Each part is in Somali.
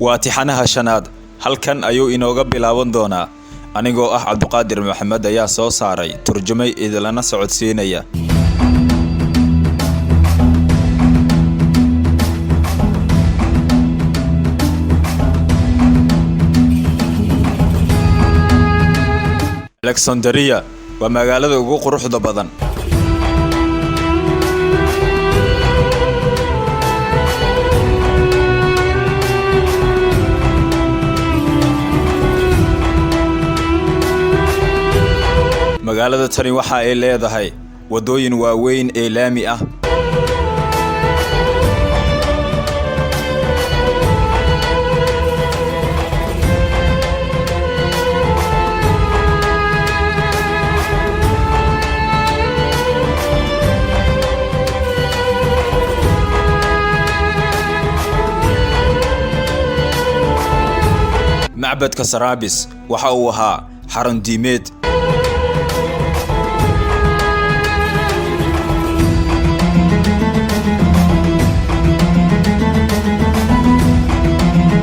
waa tixanaha shanaad halkan ayuu inooga bilaaban doonaa anigoo ah Cabduqaadir Maxamed ayaa soo saaray turjumay idilana socodsiinaya Alexandria waa magaalada ugu quruxda badan magaalada tani waxa ay leedahay wadooyin waaweyn ee laami ah macbadka Sarabis waxa uu ahaa xarun diimeed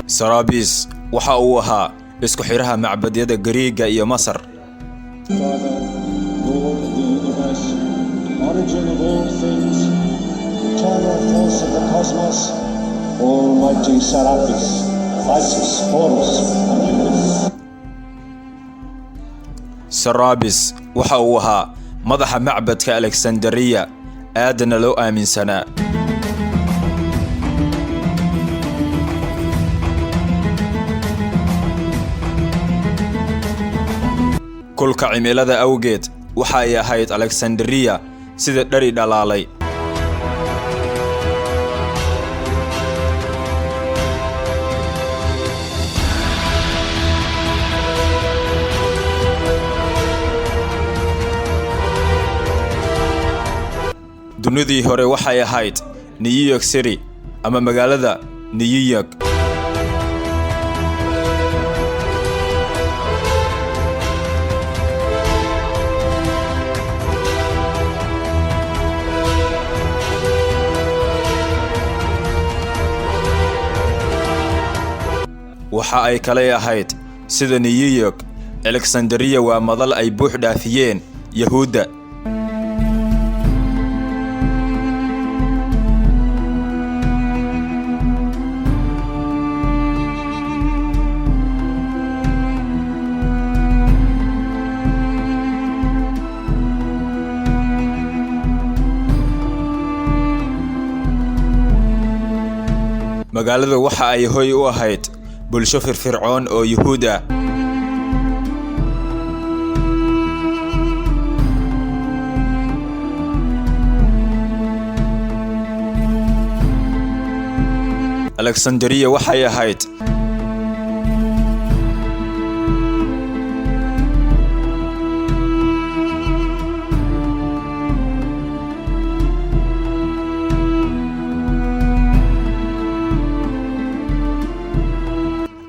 Sarabis waxa uu ahaa isku xiraha macbadyada Gariiga iyo Masar Sarabis waxa uu ahaa madaxa macbadka Alexandria aadna loo aaminsanaa kulka cimilada awgeed waxa ay ahayd Alexandria sida dhari dhalaalay dunidii hore waxay ahayd New York City ama magaalada New York waxa ay kale ahayd sida New York Alexandria waa madal ay buux dhaafiyeen Yahuuda magaalada waxa ay hoy u ahayd bulsho firfircoon oo Yahuud ah Alexandria waxay ahayd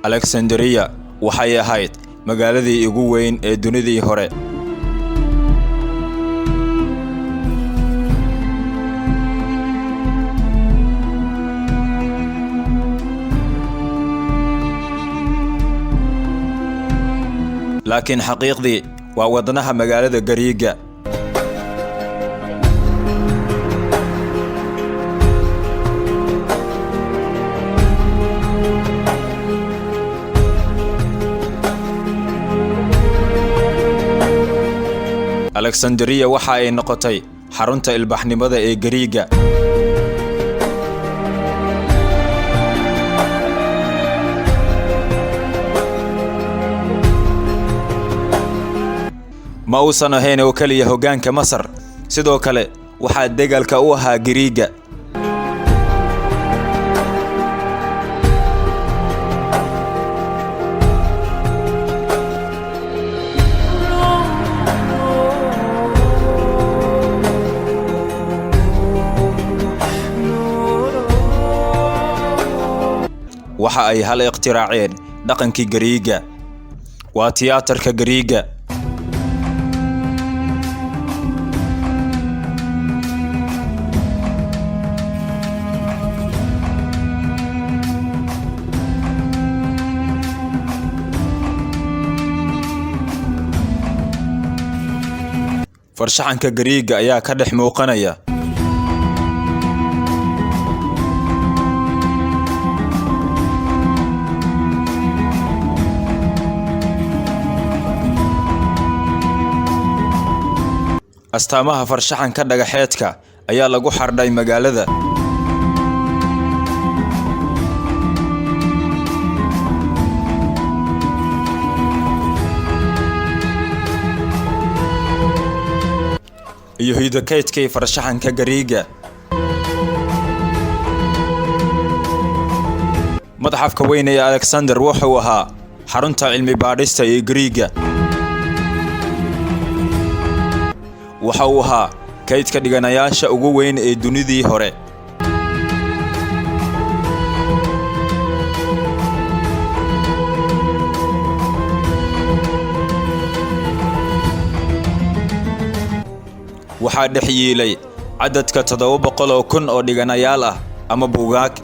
Alexandria waxay ahayd magaaladii ugu weyn ee dunidii hore laakiin xaqiiqdii waa wadnaha magaalada Gariiga Alexandria waxa ay noqotay xarunta ilbaxnimada ee Gariiga ma uusan ahayn oo kaliya hoggaanka Masar sidoo kale waxa dagaalka u ahaa Gariiga waxa ay hal iqtiraaceen dhaqankii Gariiga waa tiyaatarka Gariiga farshaxanka Gariiga ayaa ka dhex muuqanaya. Astaamaha farshaxanka dhagaxeedka ayaa lagu xardhay magaalada. iyo hidakaydkii farshaxanka Gariiga. Madxafka weyn ee Alexander wuxuu ahaa xarunta cilmi baadhista ee Gariiga. waxa uu ahaa kaydka dhiganayaasha ugu weyn ee dunidii hore. waxaa dhex yiilay cadadka 700,000 oo dhiganayaal ah ama buugaag.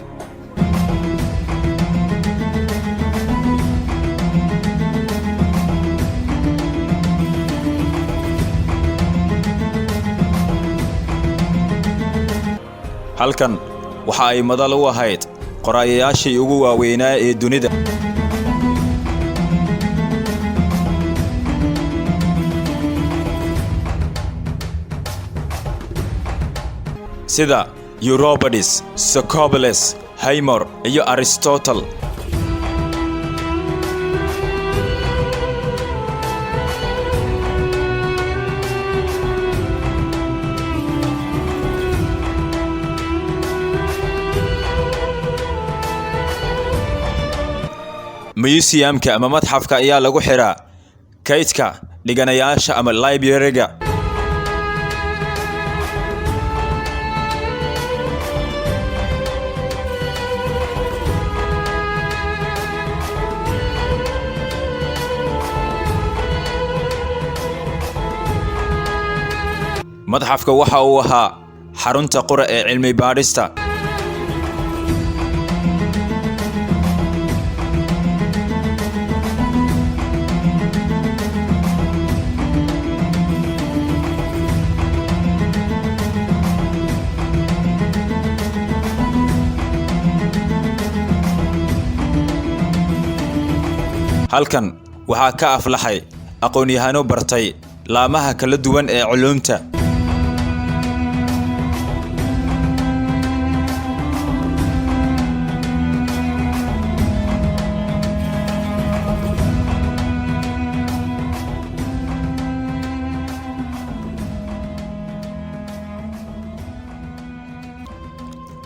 halkan waxa ay madal u ahayd qoraayaashii ugu waaweynaa ee dunida. sida Euripides, Sophocles, Homer iyo Aristotle. museumka ama madxafka ayaa lagu xiraa kaydka dhiganayaasha ama library-ga. madxafka waxa uu ahaa xarunta qura ee cilmi baadhista. halkan waxaa ka aflaxay aqoon-yahano bartay laamaha kala duwan ee culuumta.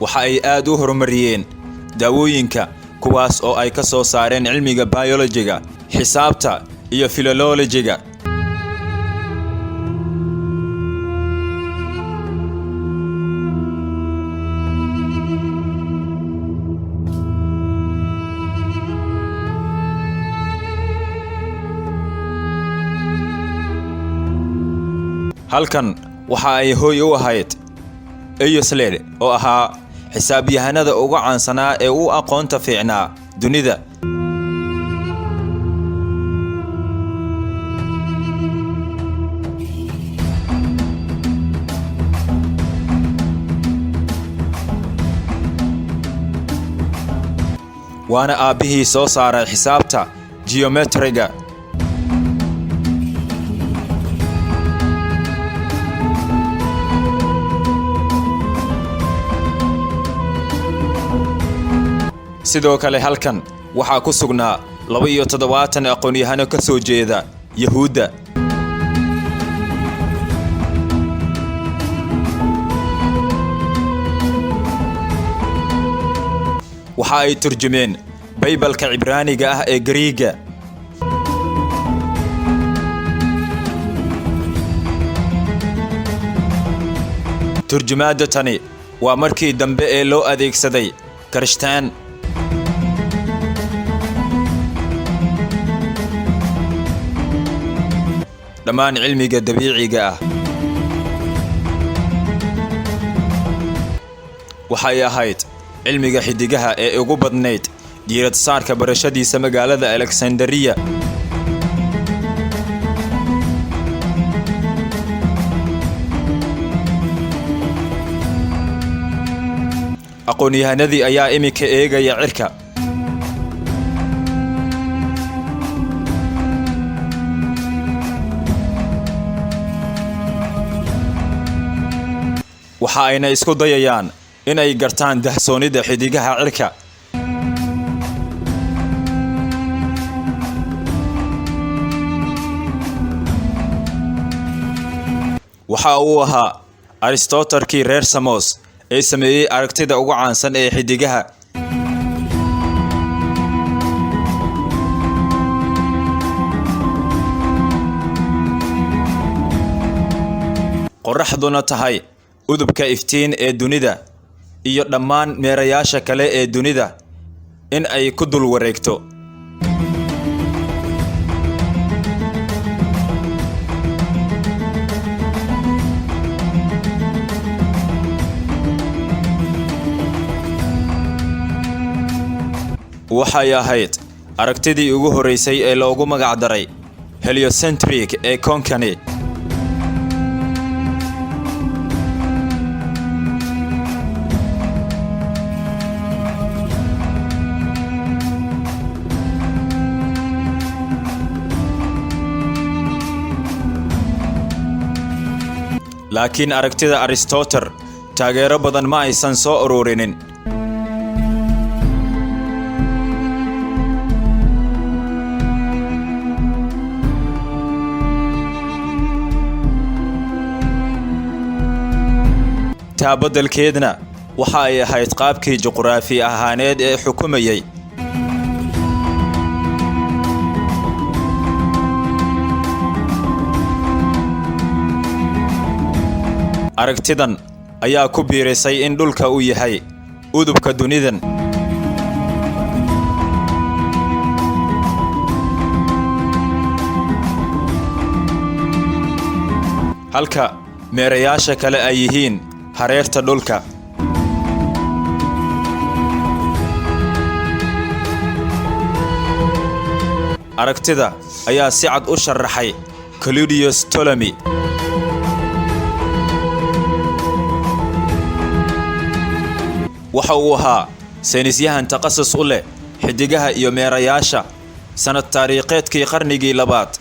waxa ay aad u horumariyeen daawooyinka kuwaas oo ay ka soo saareen cilmiga biology-ga, xisaabta iyo philology-ga. halkan waxa ay hooy u ahayd Euclid oo ahaa xisaabyahanada ugu caansanaa ee u aqoonta fiicnaa dunida. waana aabihii soo saaray xisaabta geometriga. sidoo kale halkan waxaa ku sugnaa 72 aqoon-yahano ka soo jeeda Yahuudda. waxa ay turjumeen Baybalka Cibraaniga ah ee Gariiga. turjumaada tani waa markii dambe ee loo adeegsaday Kirishtaan. dhammaan cilmiga dabiiciga ah waxay ahayd cilmiga xidigaha ee ugu badnayd diirad saarka barashadiisa magaalada Alexandria. aqoon-yahanadii ayaa iminka eegaya cirka. waxa ayna isku dayayaan inay gartaan dahsoonida xidigaha cirka. waxa uu ahaa Aristotle-kii reer Samos ee sameeyay aragtida ugu caansan ee xidigaha. qorraxduna tahay udubka iftiin ee dunida iyo dhammaan meerayaasha kale ee dunida in ay ku dul wareegto. waxay ahayd aragtidii ugu horeysay ee loogu magac daray heliocentric ee koonkani. laakiin aragtida Aristotle taageero badan ma aysan soo ururinin. taa beddelkeedna waxa ay ahayd qaabkii juqraafi ahaaneed ee xukumayay. aragtidan ayaa ku biirisay in dhulka uu yahay udubka dunidan. halka meerayaasha kale ay yihiin hareerta dhulka. aragtida ayaa si cad u sharaxay Claudius Ptolemy. waxa uu ahaa saynisyahan takhasus u leh xidigaha iyo meerayaasha sanad taariikheedkii qarnigii 2.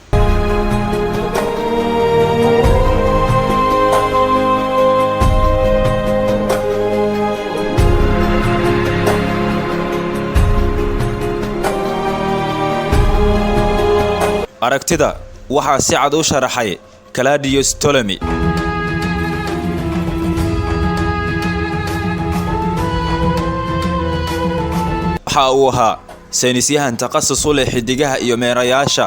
aragtida waxaa si cad u sharaxay Claudius Ptolemy. waxa uu ahaa saynisyahan takhasus u leh xidigaha iyo meerayaasha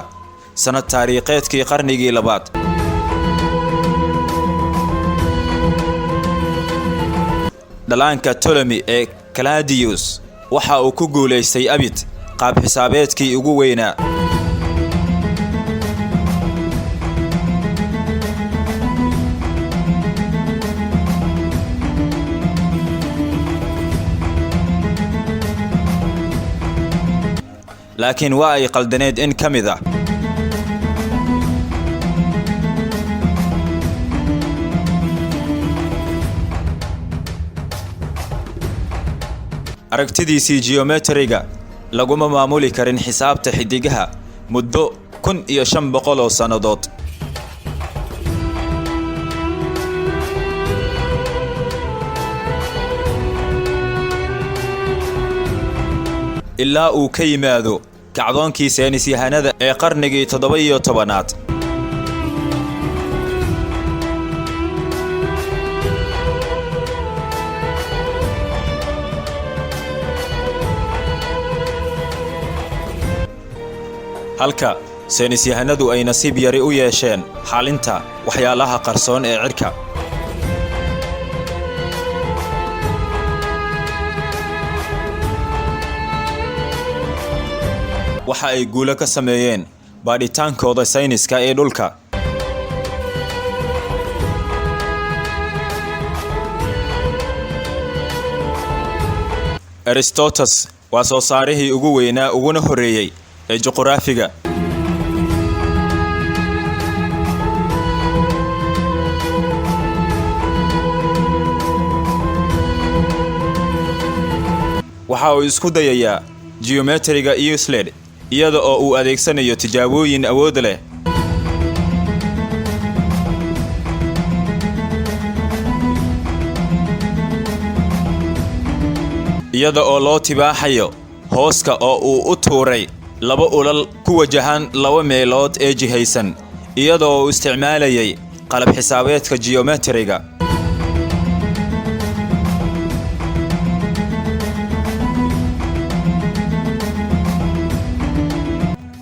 sanad taariikheedkii qarnigii 2. dhalaanka Ptolemy ee Claudius waxa uu ku guuleystay abid qaab xisaabeedkii ugu weynaa. laakiin waa ay qaldaneed in ka mid ah. aragtidiisii geometriga laguma maamuli karin xisaabta xidigaha muddo 1500 oo sannadood. ilaa uu ka yimaado kacdoonkii saynisyahanada ee qarnigii 17aad. halka saynisyahanadu ay nasiib yari u yeesheen xalinta waxyaalaha qarsoon ee cirka. waxa ay guulo ka sameeyeen baadhitaankooda sayniska ee dhulka. Aristotle waa soo saarihii ugu weynaa uguna horeeyay ee juqraafiga. waxa uu isku dayayaa geometriga iyo sled iyada oo uu adeegsanayo tijaabooyin awood leh iyada oo loo tibaaxayo hooska oo uu u tuuray laba ulal ku wajahan laba meelood ee jihaysan iyada oo uu isticmaalayay qalab xisaabeedka geometriga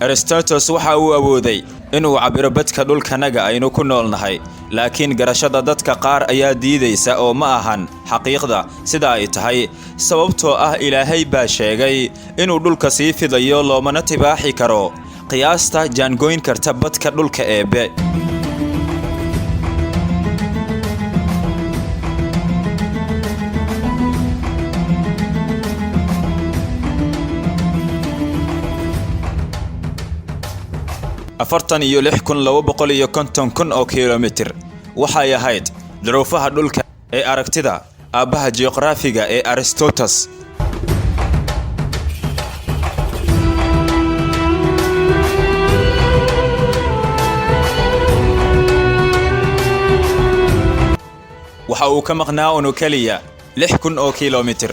Aristotle waxa uu awooday inuu cabiro badka dhulkanaga aynu ku noolnahay laakiin garashada dadka qaar ayaa diidaysa oo ma ahan xaqiiqda sida ay tahay sababtoo ah Ilaahay baa sheegay inuu dhulka sii fidayo loomana tibaaxi karo qiyaasta jaangoyn karta badka dhulka eebe afartan iyo 6250 oo kiiloomitir waxay ahayd duruufaha dhulka ee aragtida aabaha geographiga ee Aristotle waxa uu ka maqnaa unu kaliya 6000 oo kiiloomitir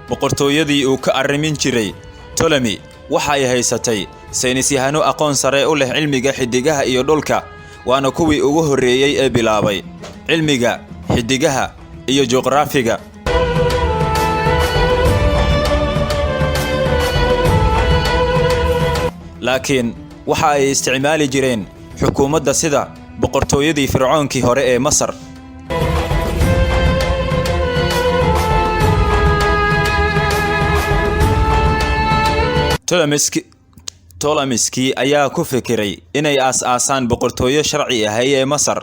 boqortooyadii uu ka arrimin jiray Ptolemy waxa ay haysatay saynisyahano aqoon sare u leh cilmiga xidigaha iyo dhulka waana kuwii ugu horeeyay ee bilaabay cilmiga xidigaha iyo geographiga laakiin waxa ay isticmaali jireen xukuumadda sida boqortooyadii fircoonkii hore ee Masar Ptolemyski ayaa ku fikiray inay aasaan boqortooyo sharci ah ee Masar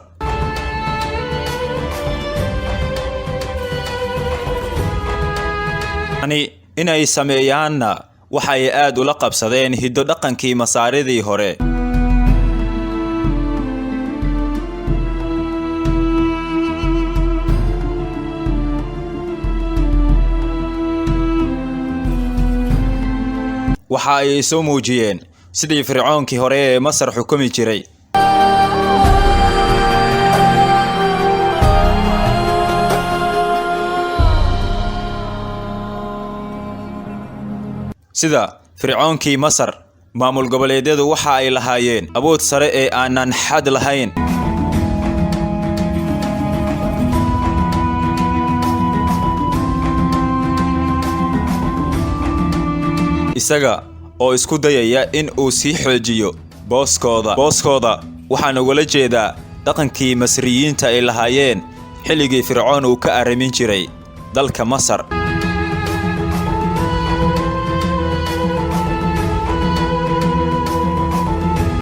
inay sameeyaanna waxay aad ula qabsadeen hiddo dhaqankii Masaaridii hore waxa ay soo muujiyeen sidii fircoonkii hore ee Masar xukumi jiray sida fircoonkii Masar maamul goboleedyadu waxa ay lahaayeen awood sare ee aanan xad lahayn isaga oo isku dayaya in uu sii xoojiyo booskooda waxaan uga jeedaa dhaqankii Masriyiinta ay lahaayeen xilligii fircoon uu ka arrimin jiray dalka Masar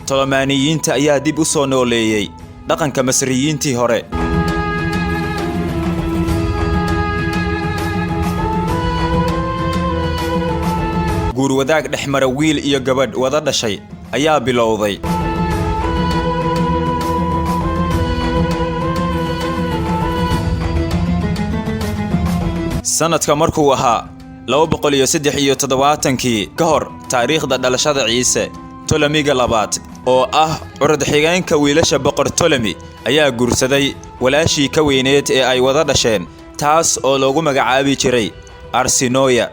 Ptolemaniyiinta ayaa dib u soo nooleeyay dhaqanka Masriyiintii hore guur wadaag dhexmara wiil iyo gabadh wada dhashay ayaa bilowday sanadka markuu ahaa 273 ka hor taariikhda dhalashada Ciise Ptolemiga labaad oo ah curad xigeenka wiilasha boqor Ptolemy ayaa guursaday walaashii ka weyneed ee ay wada dhasheen taas oo loogu magacaabi jiray Arsinoia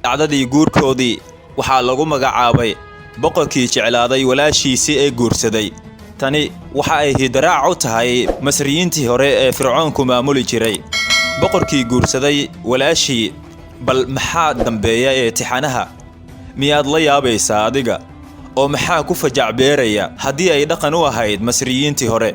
dhacdadii guurkoodii waxaa lagu magacaabay boqorkii jeclaaday walaashiisii ee guursaday tani waxa ay hidaraac u tahay Masriyiintii hore ee fircoonku maamuli jiray boqorkii guursaday walaashii bal maxaa dambeeya ee tixanaha miyaad la yaabaysaa adiga oo maxaa ku fajac beeraya haddii ay dhaqan u ahayd Masriyiintii hore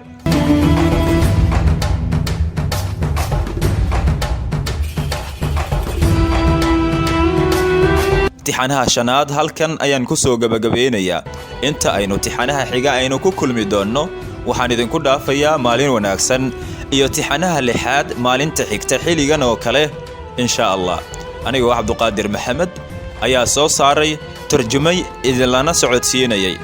tixanaha shanaad halkan ayaan ku soo gabagabeynayaa inta aynu tixanaha xiga aynu ku kulmi doonno waxaan idinku dhaafayaa maalin wanaagsan iyo tixanaha lixaad maalinta xigta xilligan oo kale insha allah. aniga waa Cabduqaadir Maxamed ayaa soo saaray tarjumay idinlana socodsiinayay.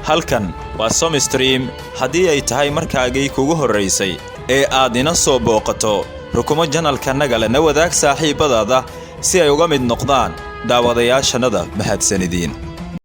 halkan waa Somstream. haddii ay tahay markaagii kugu horeysay ee aad ina soo booqato rukumo janalkanaga lana wadaag saaxiibadaada si ay uga mid noqdaan daawadayaashannada mahadsanidin.